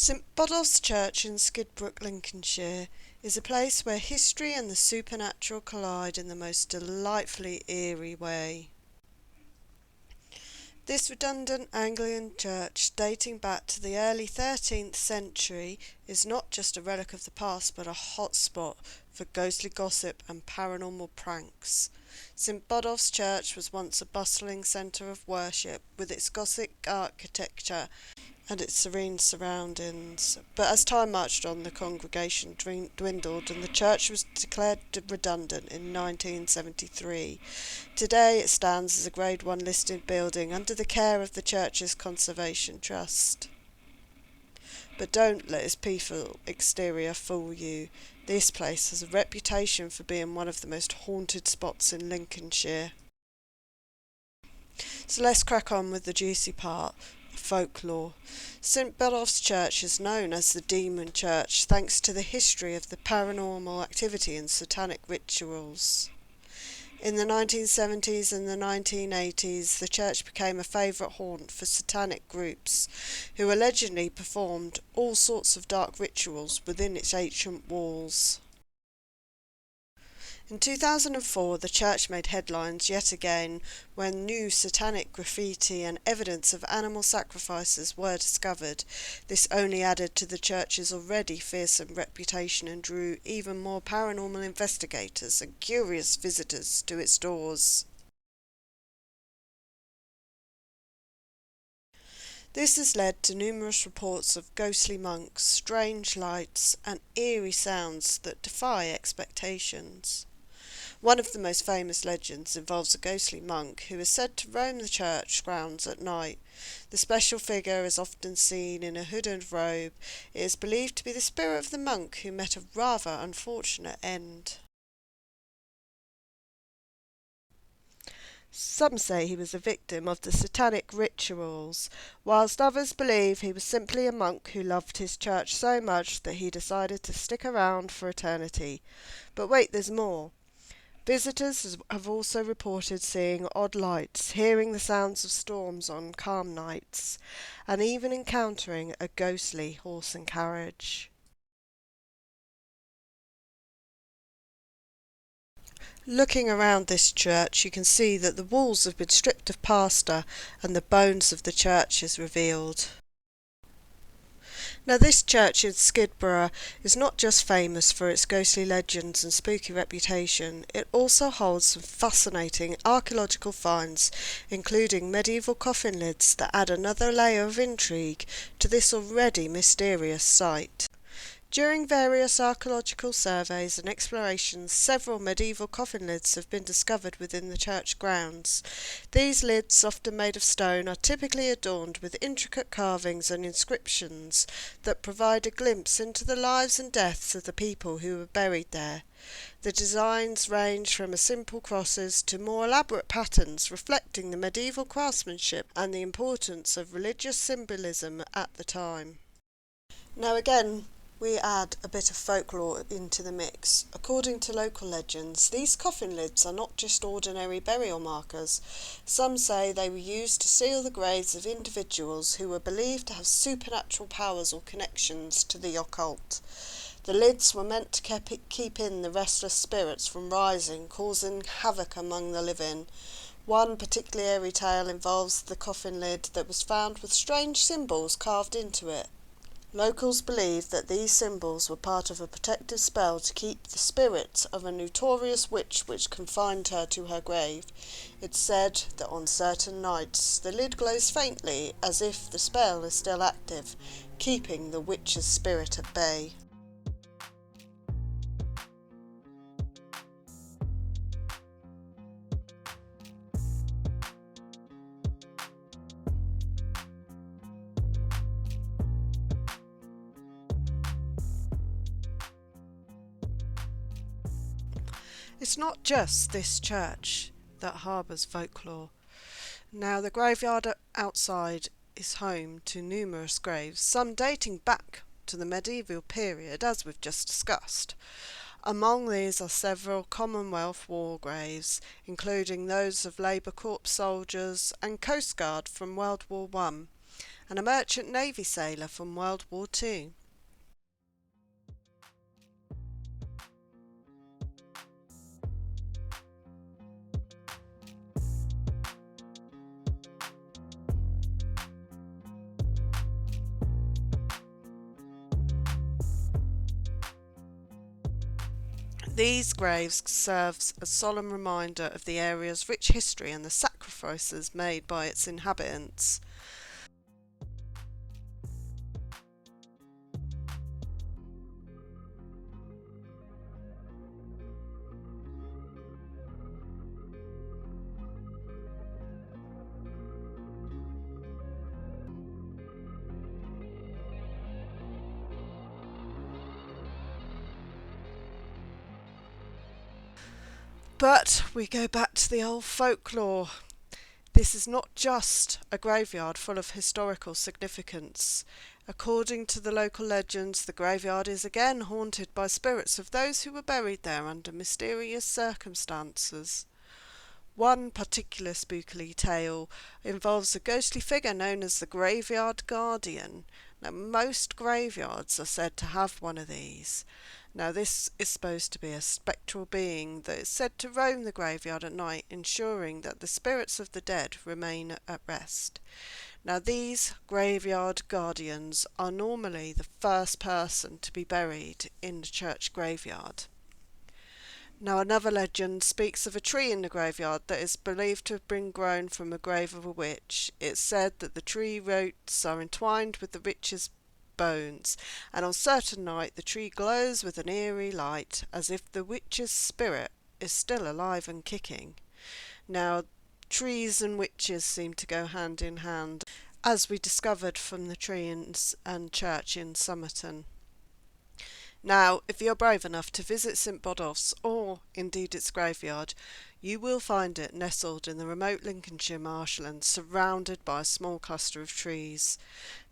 St Botolph's Church in Skidbrooke, Lincolnshire, is a place where history and the supernatural collide in the most delightfully eerie way. This redundant Anglican church, dating back to the early 13th century, is not just a relic of the past but a hotspot for ghostly gossip and paranormal pranks. St Botolph's Church was once a bustling centre of worship, with its Gothic architecture and its serene surroundings. But as time marched on, the congregation dwindled and the church was declared redundant in 1973. Today it stands as a Grade 1 listed building under the care of the church's Conservation Trust. But don't let its peaceful exterior fool you. This place has a reputation for being one of the most haunted spots in Lincolnshire. So let's crack on with the juicy part. Folklore. St Botolph's Church is known as the Demon Church thanks to the history of the paranormal activity and satanic rituals. In the 1970s and the 1980s, the church became a favourite haunt for satanic groups who allegedly performed all sorts of dark rituals within its ancient walls. In 2004, the church made headlines yet again when new satanic graffiti and evidence of animal sacrifices were discovered. This only added to the church's already fearsome reputation and drew even more paranormal investigators and curious visitors to its doors. This has led to numerous reports of ghostly monks, strange lights, and eerie sounds that defy expectations. One of the most famous legends involves a ghostly monk who is said to roam the church grounds at night. The special figure is often seen in a hood and robe. It is believed to be the spirit of the monk who met a rather unfortunate end. Some say he was a victim of the satanic rituals, whilst others believe he was simply a monk who loved his church so much that he decided to stick around for eternity. But wait, there's more. Visitors have also reported seeing odd lights, hearing the sounds of storms on calm nights, and even encountering a ghostly horse and carriage. Looking around this church, you can see that the walls have been stripped of plaster and the bones of the church is revealed. Now this church in Skidbrooke is not just famous for its ghostly legends and spooky reputation, it also holds some fascinating archaeological finds, including medieval coffin lids that add another layer of intrigue to this already mysterious site. During various archaeological surveys and explorations, several medieval coffin lids have been discovered within the church grounds. These lids, often made of stone, are typically adorned with intricate carvings and inscriptions that provide a glimpse into the lives and deaths of the people who were buried there. The designs range from simple crosses to more elaborate patterns reflecting the medieval craftsmanship and the importance of religious symbolism at the time. Now again, we add a bit of folklore into the mix. According to local legends, these coffin lids are not just ordinary burial markers. Some say they were used to seal the graves of individuals who were believed to have supernatural powers or connections to the occult. The lids were meant to keep in the restless spirits from rising, causing havoc among the living. One particular airy tale involves the coffin lid that was found with strange symbols carved into it. Locals believe that these symbols were part of a protective spell to keep the spirit of a notorious witch which confined her to her grave. It's said that on certain nights the lid glows faintly as if the spell is still active, keeping the witch's spirit at bay. It's not just this church that harbours folklore. Now, the graveyard outside is home to numerous graves, some dating back to the medieval period, as we've just discussed. Among these are several Commonwealth war graves, including those of Labour Corps soldiers and Coast Guard from World War I, and a merchant navy sailor from World War II. These graves serve as a solemn reminder of the area's rich history and the sacrifices made by its inhabitants. But we go back to the old folklore. This is not just a graveyard full of historical significance. According to the local legends, the graveyard is again haunted by spirits of those who were buried there under mysterious circumstances. One particular spookily tale involves a ghostly figure known as the graveyard guardian. Now, most graveyards are said to have one of these. Now, this is supposed to be a spectral being that is said to roam the graveyard at night, ensuring that the spirits of the dead remain at rest. Now, these graveyard guardians are normally the first person to be buried in the church graveyard. Now, another legend speaks of a tree in the graveyard that is believed to have been grown from the grave of a witch. It's said that the tree roots are entwined with the witch's bones, and on certain night the tree glows with an eerie light, as if the witch's spirit is still alive and kicking. Now, trees and witches seem to go hand in hand, as we discovered from the tree and church in Somerton. Now, if you're brave enough to visit St Botolph's, or indeed its graveyard, you will find it nestled in the remote Lincolnshire marshlands, surrounded by a small cluster of trees.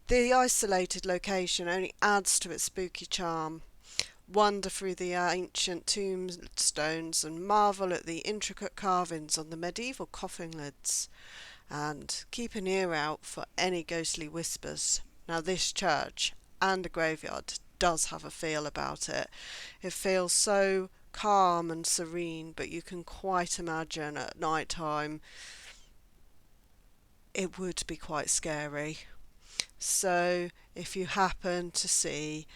The isolated location only adds to its spooky charm. Wander through the ancient tombstones and marvel at the intricate carvings on the medieval coffin lids, and keep an ear out for any ghostly whispers. Now, this church and a graveyard does have a feel about it. It feels so calm and serene, but you can quite imagine at night time it would be quite scary. So if you happen to see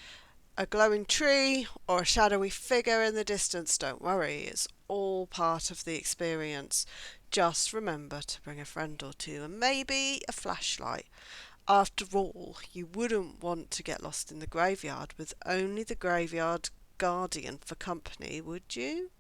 a glowing tree or a shadowy figure in the distance, don't worry, it's all part of the experience. Just remember to bring a friend or two and maybe a flashlight. After all, you wouldn't want to get lost in the graveyard with only the graveyard guardian for company, would you?